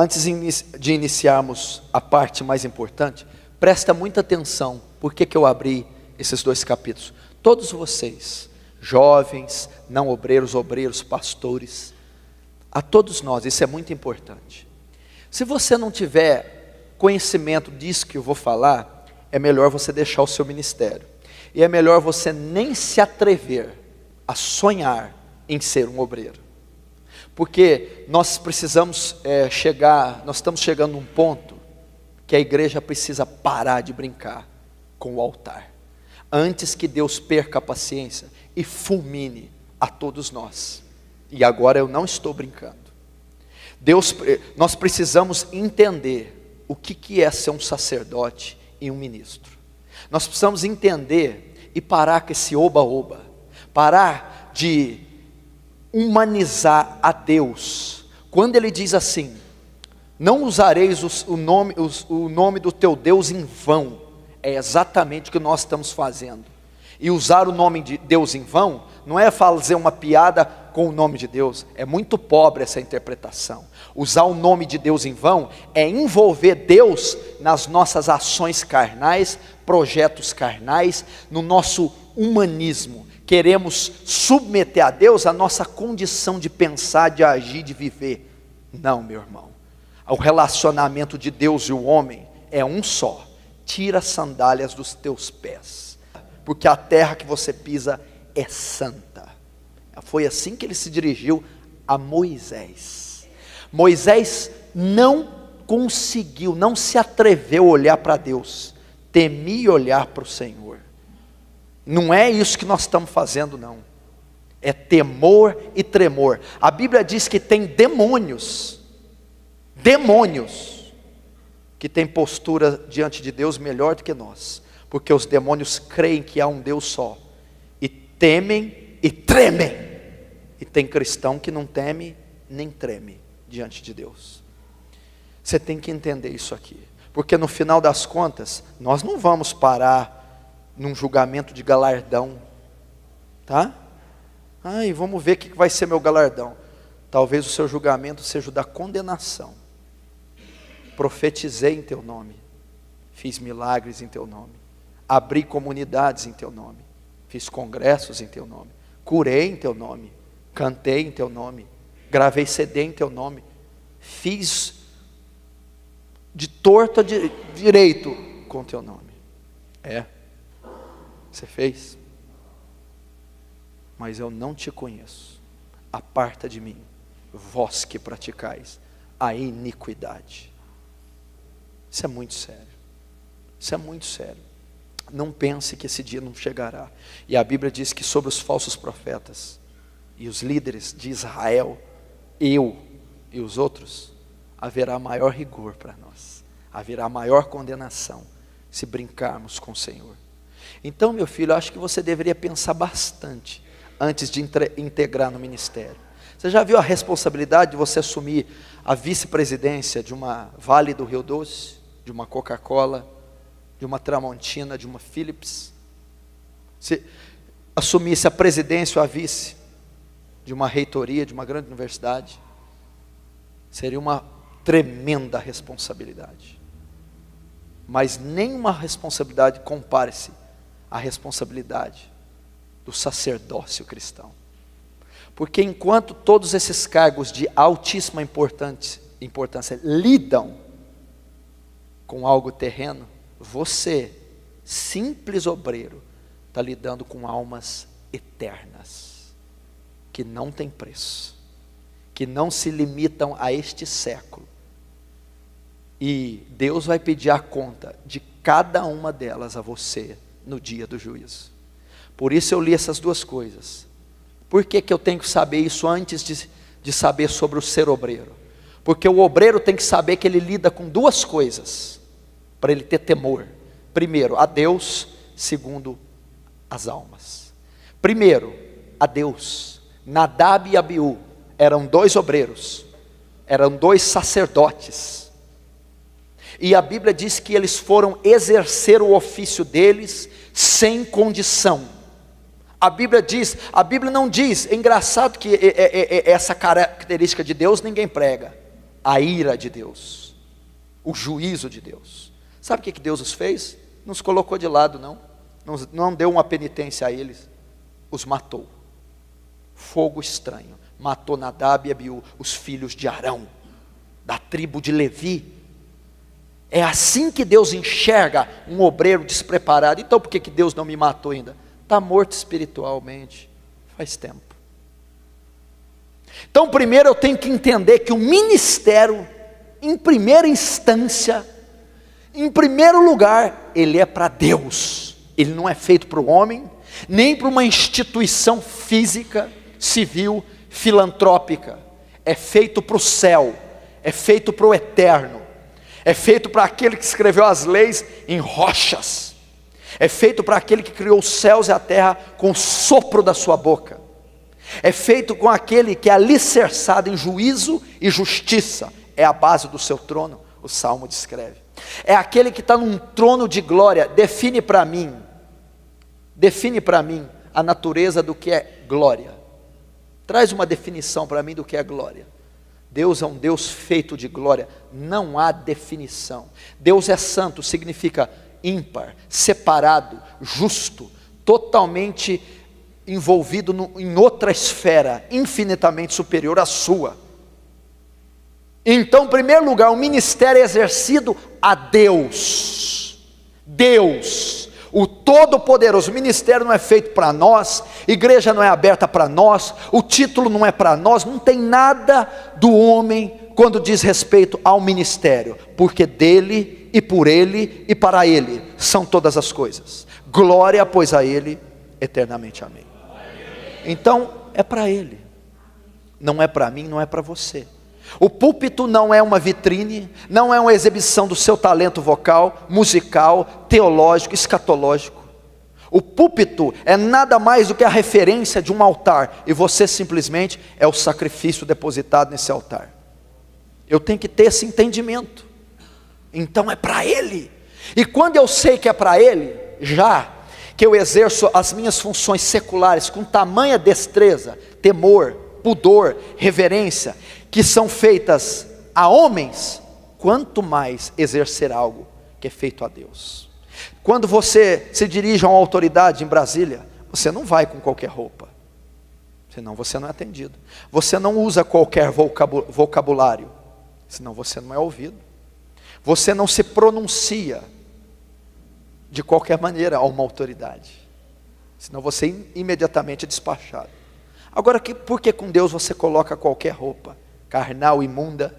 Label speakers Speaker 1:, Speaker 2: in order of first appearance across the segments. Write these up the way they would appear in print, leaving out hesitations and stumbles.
Speaker 1: Antes de iniciarmos a parte mais importante, presta muita atenção. Por que eu abri esses 2 capítulos? Todos vocês, jovens, não obreiros, obreiros, pastores, a todos nós, isso é muito importante. Se você não tiver conhecimento disso que eu vou falar, é melhor você deixar o seu ministério. E é melhor você nem se atrever a sonhar em ser um obreiro. Porque nós precisamos nós estamos chegando num ponto que a igreja precisa parar de brincar com o altar, antes que Deus perca a paciência e fulmine a todos nós. E agora eu não estou brincando. Nós precisamos entender o que é ser um sacerdote e um ministro. Nós precisamos entender e parar com esse oba-oba, parar de humanizar a Deus. Quando ele diz assim: não usareis o nome do teu Deus em vão, é exatamente o que nós estamos fazendo. E usar o nome de Deus em vão não é fazer uma piada com o nome de Deus, é muito pobre essa interpretação. Usar o nome de Deus em vão é envolver Deus nas nossas ações carnais, projetos carnais, no nosso humanismo. Queremos submeter a Deus a nossa condição de pensar, de agir, de viver. Não, meu irmão. O relacionamento de Deus e o homem é um só. Tira as sandálias dos teus pés, porque a terra que você pisa é santa. Foi assim que ele se dirigiu a Moisés. Moisés não conseguiu, não se atreveu a olhar para Deus, temia olhar para o Senhor. Não é isso que nós estamos fazendo, não. É temor e tremor. A Bíblia diz que tem demônios que têm postura diante de Deus melhor do que nós, porque os demônios creem que há um Deus só, e temem e tremem. E tem cristão que não teme nem treme diante de Deus. Você tem que entender isso aqui, porque no final das contas, nós não vamos parar num julgamento de galardão, tá? Ai, vamos ver o que vai ser meu galardão. Talvez o seu julgamento seja o da condenação. Profetizei em teu nome, fiz milagres em teu nome, abri comunidades em teu nome, fiz congressos em teu nome, curei em teu nome, cantei em teu nome, gravei CD em teu nome, fiz de torto a direito com teu nome. Você fez? Mas eu não te conheço. Aparta de mim, vós que praticais a iniquidade. Isso é muito sério. Isso é muito sério. Não pense que esse dia não chegará. E a Bíblia diz que sobre os falsos profetas e os líderes de Israel, eu e os outros, haverá maior rigor para nós. Haverá maior condenação se brincarmos com o Senhor. Então, meu filho, eu acho que você deveria pensar bastante antes de integrar no ministério. Você já viu a responsabilidade de você assumir a vice-presidência de uma Vale do Rio Doce, de uma Coca-Cola, de uma Tramontina, de uma Philips? Se assumisse a presidência ou a vice de uma reitoria, de uma grande universidade, seria uma tremenda responsabilidade. Mas nenhuma responsabilidade compare-se à responsabilidade do sacerdócio cristão. Porque enquanto todos esses cargos de altíssima importância lidam com algo terreno, você, simples obreiro, está lidando com almas eternas, que não têm preço, que não se limitam a este século. E Deus vai pedir a conta de cada uma delas a você no dia do juízo. Por isso eu li essas duas coisas. Por que eu tenho que saber isso antes de saber sobre o ser obreiro? Porque o obreiro tem que saber que ele lida com duas coisas, para ele ter temor. Primeiro, a Deus. Segundo, as almas. Primeiro, a Deus. Nadab e Abiú eram dois obreiros, eram dois sacerdotes. E a Bíblia diz que eles foram exercer o ofício deles sem condição. A Bíblia não diz, é engraçado que essa característica de Deus ninguém prega. a ira de Deus, o juízo de Deus. Sabe o que Deus os fez? Não os colocou de lado, não deu uma penitência a eles, os matou. Fogo estranho, matou Nadab e Abiú, os filhos de Arão, da tribo de Levi. É assim que Deus enxerga um obreiro despreparado. Então por que Deus não me matou ainda? Está morto espiritualmente, faz tempo. Então primeiro eu tenho que entender que o ministério, em primeira instância, em primeiro lugar, ele é para Deus. Ele não é feito para o homem, nem para uma instituição física, civil, filantrópica. É feito para o céu, é feito para o eterno, é feito para aquele que escreveu as leis em rochas, é feito para aquele que criou os céus e a terra com o sopro da sua boca, é feito com aquele que é alicerçado em juízo e justiça, é a base do seu trono, o Salmo descreve. É aquele que está num trono de glória. Define para mim a natureza do que é glória. Traz uma definição para mim do que é glória. Deus é um Deus feito de glória, não há definição. Deus é santo, significa ímpar, separado, justo, totalmente envolvido em outra esfera, infinitamente superior à sua. Então, em primeiro lugar, o ministério é exercido a Deus. Deus, o Todo-Poderoso. O ministério não é feito para nós, igreja não é aberta para nós, o título não é para nós, não tem nada do homem quando diz respeito ao ministério, porque dele e por ele e para ele são todas as coisas. Glória, pois, a ele eternamente. Amém. Então, é para ele, não é para mim, não é para você. O púlpito não é uma vitrine, não é uma exibição do seu talento vocal, musical, teológico, escatológico. O púlpito é nada mais do que a referência de um altar, e você simplesmente é o sacrifício depositado nesse altar. Eu tenho que ter esse entendimento. Então é para ele. E quando eu sei que é para ele, já que eu exerço as minhas funções seculares com tamanha destreza, temor, pudor, reverência, que são feitas a homens, quanto mais exercer algo que é feito a Deus. Quando você se dirige a uma autoridade em Brasília, você não vai com qualquer roupa, senão você não é atendido. Você não usa qualquer vocabulário, senão você não é ouvido. Você não se pronuncia de qualquer maneira a uma autoridade, senão você imediatamente é despachado. Agora, por que com Deus você coloca qualquer roupa carnal, imunda?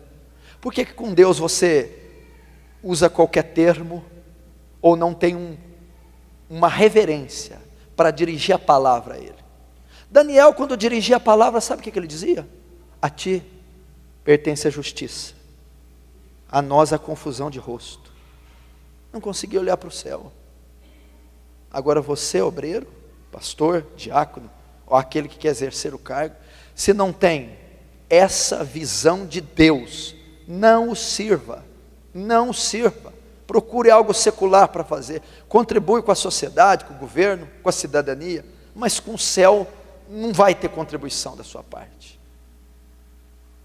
Speaker 1: Por que com Deus você usa qualquer termo, ou não tem uma reverência para dirigir a palavra a ele? Daniel, quando dirigia a palavra, sabe o que ele dizia? A ti pertence a justiça, a nós a confusão de rosto. Não conseguia olhar para o céu. Agora você, obreiro, pastor, diácono, ou aquele que quer exercer o cargo, se não tem essa visão de Deus, não o sirva, não o sirva. Procure algo secular para fazer, contribui com a sociedade, com o governo, com a cidadania, mas com o céu não vai ter contribuição da sua parte.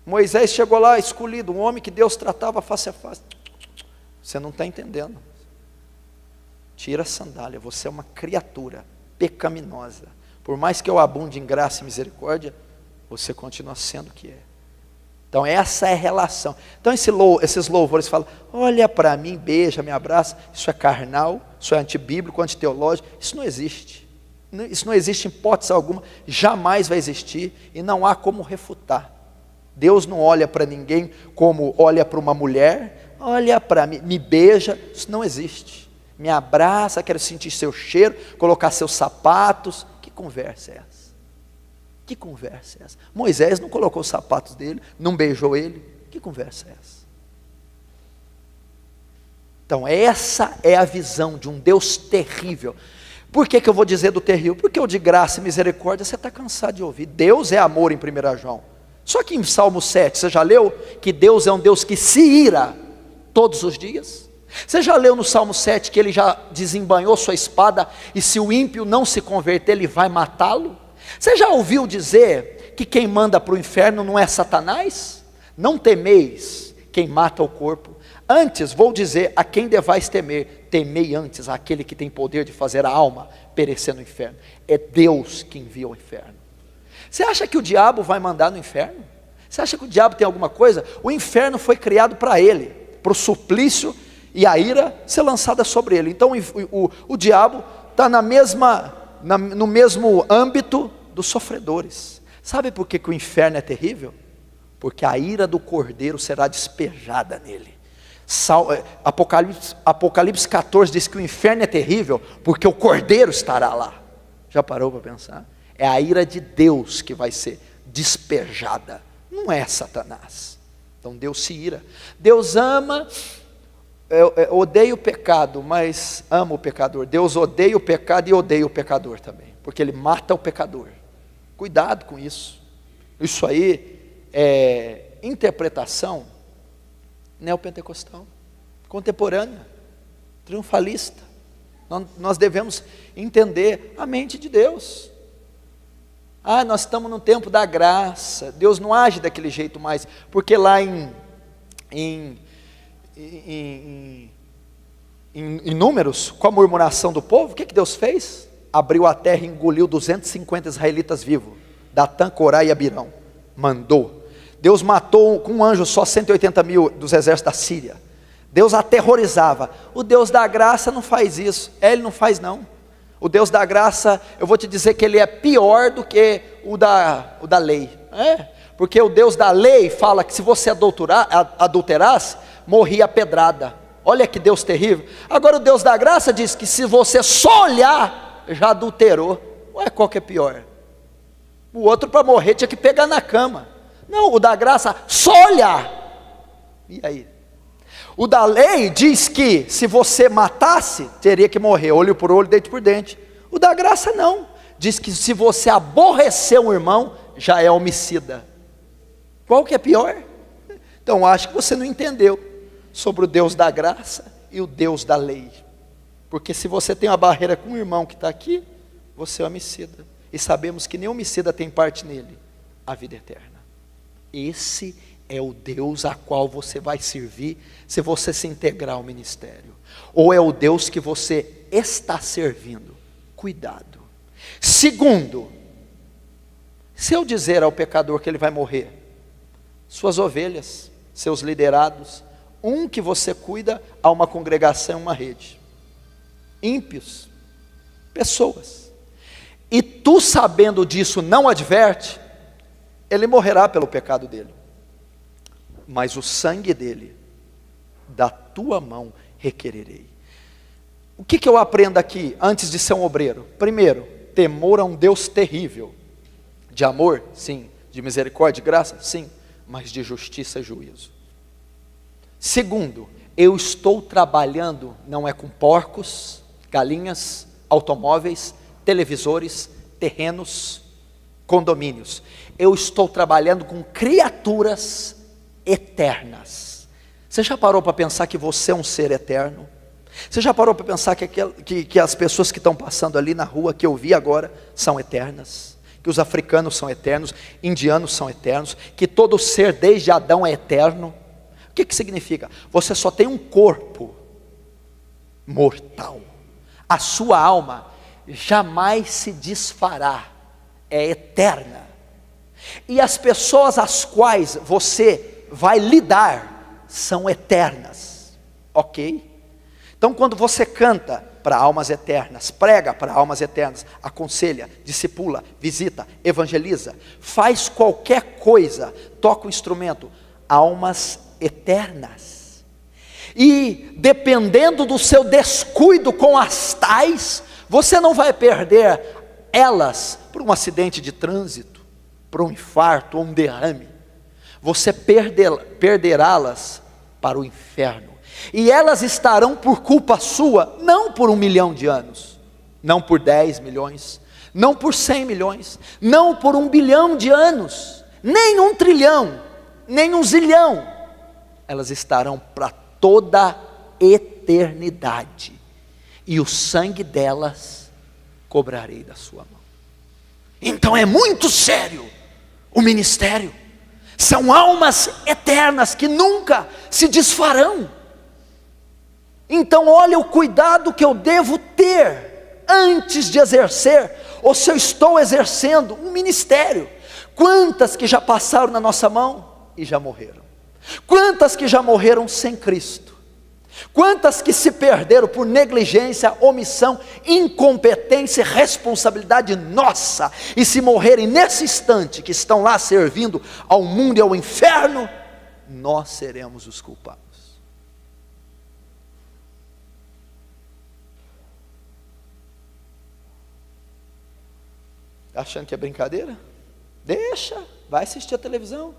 Speaker 1: Moisés chegou lá escolhido, um homem que Deus tratava face a face. Você não está entendendo. Tira a sandália, você é uma criatura pecaminosa. Por mais que eu abunde em graça e misericórdia, você continua sendo o que é. Então essa é a relação. Então esses louvores falam, olha para mim, beija, me abraça. Isso é carnal, isso é antibíblico, antiteológico. Isso não existe. Isso não existe em hipótese alguma, jamais vai existir, e não há como refutar. Deus não olha para ninguém como olha para uma mulher. Olha para mim, me beija. Isso não existe. Me abraça, quero sentir seu cheiro, colocar seus sapatos. Que conversa é essa? Que conversa é essa? Moisés não colocou os sapatos dele, não beijou ele. Que conversa é essa? Então essa é a visão de um Deus terrível. Por que eu vou dizer do terrível? Porque o de graça e misericórdia você está cansado de ouvir. Deus é amor em 1 João. Só que em Salmo 7, você já leu que Deus é um Deus que se ira todos os dias? Você já leu no Salmo 7 que ele já desembanhou sua espada, e se o ímpio não se converter, ele vai matá-lo? Você já ouviu dizer que quem manda para o inferno não é Satanás? Não temeis quem mata o corpo. Antes vou dizer a quem devais temer, temei antes aquele que tem poder de fazer a alma perecer no inferno. É Deus que envia ao inferno. Você acha que o diabo vai mandar no inferno? Você acha que o diabo tem alguma coisa? O inferno foi criado para ele, para o suplício e a ira ser lançada sobre ele. Então o diabo está no mesmo âmbito dos sofredores. Sabe por que o inferno é terrível? Porque a ira do cordeiro será despejada nele. Apocalipse 14 diz que o inferno é terrível porque o cordeiro estará lá. Já parou para pensar? É a ira de Deus que vai ser despejada, não é Satanás. Então Deus se ira. Deus ama, odeia o pecado, mas ama o pecador. Deus odeia o pecado e odeia o pecador também, porque Ele mata o pecador. Cuidado com isso. Isso aí é interpretação neopentecostal, contemporânea, triunfalista. Nós devemos entender a mente de Deus. Nós estamos no tempo da graça, Deus não age daquele jeito mais, porque lá em Números, com a murmuração do povo, o que Deus fez? Abriu a terra e engoliu 250 israelitas vivos, Datã, Corá e Abirão, mandou. Deus matou com um anjo só 180 mil dos exércitos da Síria. Deus aterrorizava. O Deus da graça não faz isso. Ele não faz não. O Deus da graça, eu vou te dizer que ele é pior do que o da lei. Porque o Deus da lei fala que se você adulterasse, morria a pedrada. Olha que Deus terrível. Agora o Deus da graça diz que se você só olhar, já adulterou. Qual que é pior? O outro para morrer tinha que pegar na cama. Não, o da graça, só olhar. E aí? O da lei diz que se você matasse, teria que morrer, olho por olho, dente por dente. O da graça não. Diz que se você aborrecer um irmão, já é homicida. Qual que é pior? Então acho que você não entendeu sobre o Deus da graça e o Deus da lei. Porque se você tem uma barreira com um irmão que está aqui, você é homicida. E sabemos que nem homicida tem parte nele, a vida eterna. Esse é o Deus a qual você vai servir se você se integrar ao ministério. Ou é o Deus que você está servindo? Cuidado. Segundo, se eu dizer ao pecador que ele vai morrer, suas ovelhas, seus liderados, que você cuida a uma congregação, uma rede. Ímpios, pessoas. E tu sabendo disso não adverte, ele morrerá pelo pecado dele, mas o sangue dele, da tua mão requererei. O que eu aprendo aqui, antes de ser um obreiro? Primeiro, temor a um Deus terrível, de amor, sim, de misericórdia, de graça, sim, mas de justiça e juízo. Segundo, eu estou trabalhando, não é com porcos, galinhas, automóveis, televisores, terrenos, condomínios. Eu estou trabalhando com criaturas eternas. Você já parou para pensar que você é um ser eterno? Você já parou para pensar que as pessoas que estão passando ali na rua, que eu vi agora, são eternas? Que os africanos são eternos, indianos são eternos, que todo ser desde Adão é eterno? O que significa? Você só tem um corpo mortal. A sua alma jamais se desfará, é eterna. E as pessoas às quais você vai lidar são eternas, ok? Então quando você canta para almas eternas, prega para almas eternas, aconselha, discipula, visita, evangeliza, faz qualquer coisa, toca um instrumento, almas eternas. E dependendo do seu descuido com as tais, você não vai perder elas por um acidente de trânsito, por um infarto ou um derrame. Você perderá-las para o inferno. E elas estarão por culpa sua, não por 1 milhão de anos, não por 10 milhões, não por 100 milhões, não por 1 bilhão de anos, nem 1 trilhão, nem 1 zilhão. Elas estarão para toda a eternidade. E o sangue delas cobrarei da sua mão. Então é muito sério o ministério. são almas eternas que nunca se desfarão. Então olha o cuidado que eu devo ter antes de exercer, ou se eu estou exercendo um ministério. Quantas que já passaram na nossa mão e já morreram? Quantas que já morreram sem Cristo? Quantas que se perderam por negligência, omissão, incompetência e responsabilidade nossa, e se morrerem nesse instante que estão lá servindo ao mundo e ao inferno, nós seremos os culpados. Achando que é brincadeira? Deixa, vai assistir a televisão.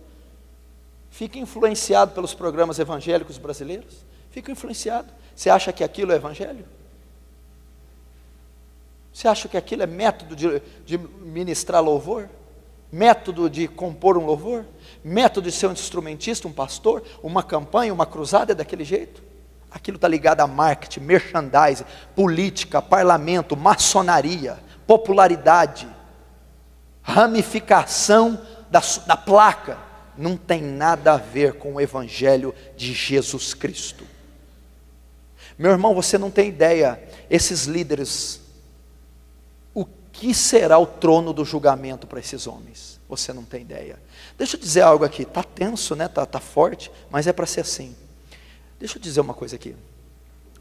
Speaker 1: Fica influenciado pelos programas evangélicos brasileiros. Fica influenciado. Você acha que aquilo é evangelho? Você acha que aquilo é método de ministrar louvor? Método de compor um louvor? Método de ser um instrumentista, um pastor? Uma campanha, uma cruzada é daquele jeito? Aquilo está ligado a marketing, merchandising, política, parlamento, maçonaria, popularidade, ramificação da placa. Não tem nada a ver com o evangelho de Jesus Cristo. Meu irmão, você não tem ideia, esses líderes, o que será o trono do julgamento para esses homens? Você não tem ideia. Deixa eu dizer algo aqui, está tenso, né? Tá forte, mas é para ser assim. Deixa eu dizer uma coisa aqui.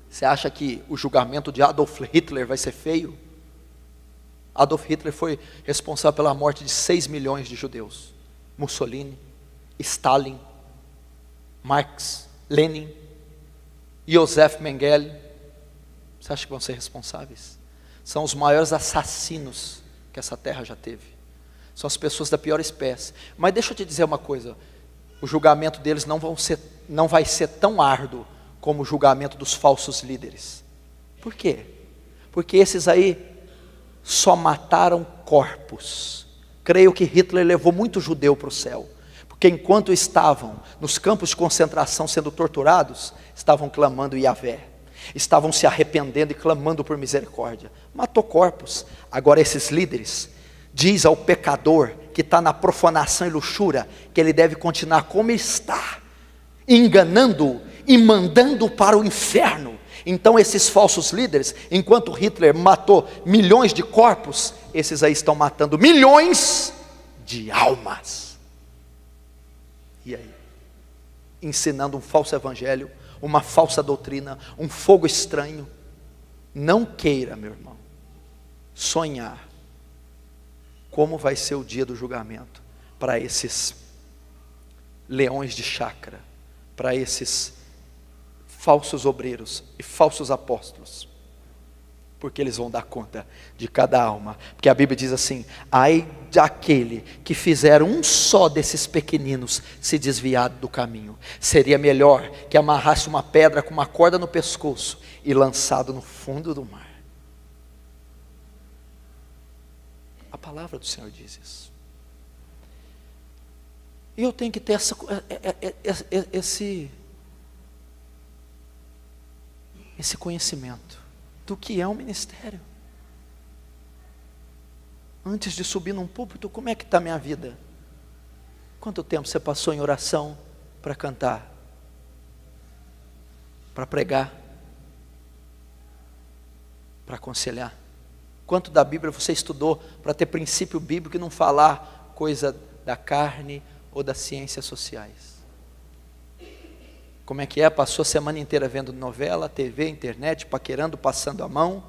Speaker 1: Você acha que o julgamento de Adolf Hitler vai ser feio? Adolf Hitler foi responsável pela morte de 6 milhões de judeus. Mussolini, Stalin, Marx, Lenin, Joseph Mengele, você acha que vão ser responsáveis? São os maiores assassinos que essa terra já teve. São as pessoas da pior espécie. Mas deixa eu te dizer uma coisa, o julgamento deles não vai ser tão árduo como o julgamento dos falsos líderes. Por quê? Porque esses aí só mataram corpos. Creio que Hitler levou muito judeu para o céu, porque enquanto estavam nos campos de concentração sendo torturados, estavam clamando Yahvé, estavam se arrependendo e clamando por misericórdia. Matou corpos. Agora esses líderes, diz ao pecador que está na profanação e luxúria, que ele deve continuar como está, enganando-o e mandando para o inferno. Então esses falsos líderes, enquanto Hitler matou milhões de corpos, esses aí estão matando milhões de almas. E aí? Ensinando um falso evangelho, uma falsa doutrina, um fogo estranho. Não queira, meu irmão, sonhar como vai ser o dia do julgamento para esses leões de chácara, para esses falsos obreiros e falsos apóstolos, porque eles vão dar conta de cada alma, porque a Bíblia diz assim: ai daquele que fizer um só desses pequeninos se desviar do caminho, seria melhor que amarrasse uma pedra com uma corda no pescoço e lançado no fundo do mar. A palavra do Senhor diz isso, e eu tenho que ter esse conhecimento do que é um ministério. Antes de subir num púlpito, como é que está a minha vida? Quanto tempo você passou em oração para cantar, para pregar, para aconselhar? Quanto da Bíblia você estudou para ter princípio bíblico e não falar coisa da carne ou das ciências sociais? Como é que é? Passou a semana inteira vendo novela, TV, internet, paquerando, passando a mão.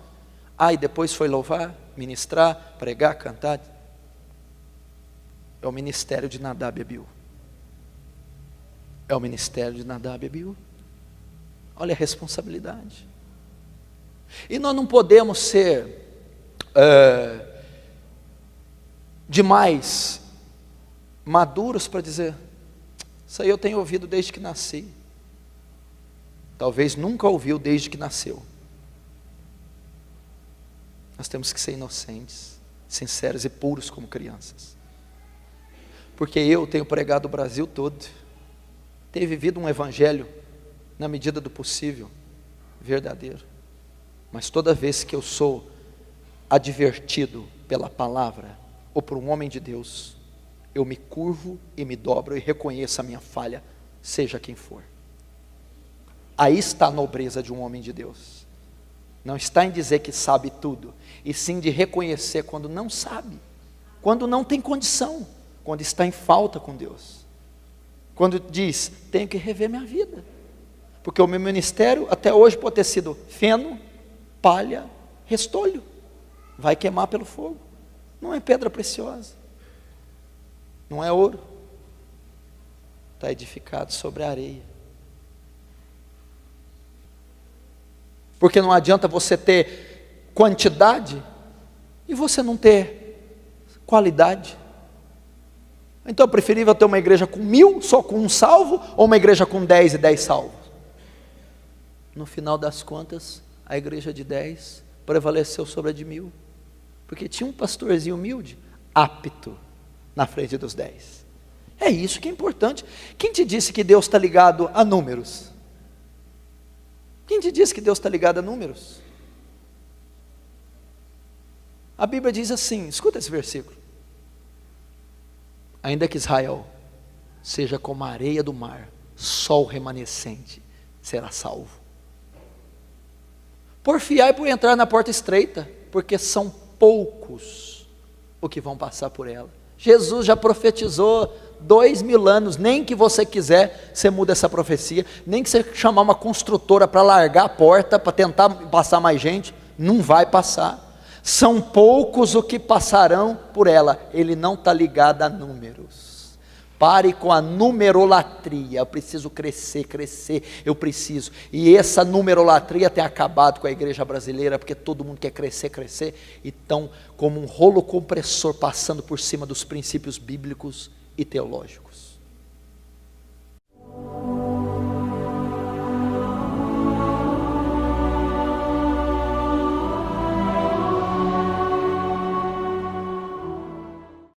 Speaker 1: E depois foi louvar, ministrar, pregar, cantar. É o ministério de Nadab e Abiú. É o ministério de Nadab e Abiú. Olha a responsabilidade. E nós não podemos ser demais maduros para dizer: isso aí eu tenho ouvido desde que nasci. Talvez nunca ouviu desde que nasceu. Nós temos que ser inocentes, sinceros e puros como crianças. Porque eu tenho pregado o Brasil todo, tenho vivido um evangelho na medida do possível, verdadeiro. Mas toda vez que eu sou advertido pela palavra ou por um homem de Deus, eu me curvo e me dobro e reconheço a minha falha, seja quem for. Aí está a nobreza de um homem de Deus. Não está em dizer que sabe tudo, e sim de reconhecer quando não sabe, quando não tem condição, quando está em falta com Deus. Quando diz, tenho que rever minha vida, porque o meu ministério até hoje pode ter sido feno, palha, restolho, vai queimar pelo fogo, não é pedra preciosa, não é ouro, está edificado sobre a areia. Porque não adianta você ter quantidade e você não ter qualidade. Então é preferível ter uma igreja com 1000, só com um salvo, ou uma igreja com 10 e 10 salvos? No final das contas, a igreja de 10 prevaleceu sobre a de 1000, porque tinha um pastorzinho humilde, apto, na frente dos 10. É isso que é importante. Quem te disse que Deus está ligado a números? Quem te disse que Deus está ligado a números? A Bíblia diz assim, escuta esse versículo: ainda que Israel seja como a areia do mar, só o remanescente será salvo. Porfiai por entrar na porta estreita, porque são poucos os que vão passar por ela. Jesus já profetizou 2000 anos, nem que você quiser, você muda essa profecia, nem que você chamar uma construtora para largar a porta, para tentar passar mais gente, não vai passar. São poucos os que passarão por ela. Ele não está ligado a números. Pare com a numerolatria. Eu preciso crescer, eu preciso. E essa numerolatria tem acabado com a igreja brasileira, porque todo mundo quer crescer, e estão como um rolo compressor passando por cima dos princípios bíblicos e teológicos.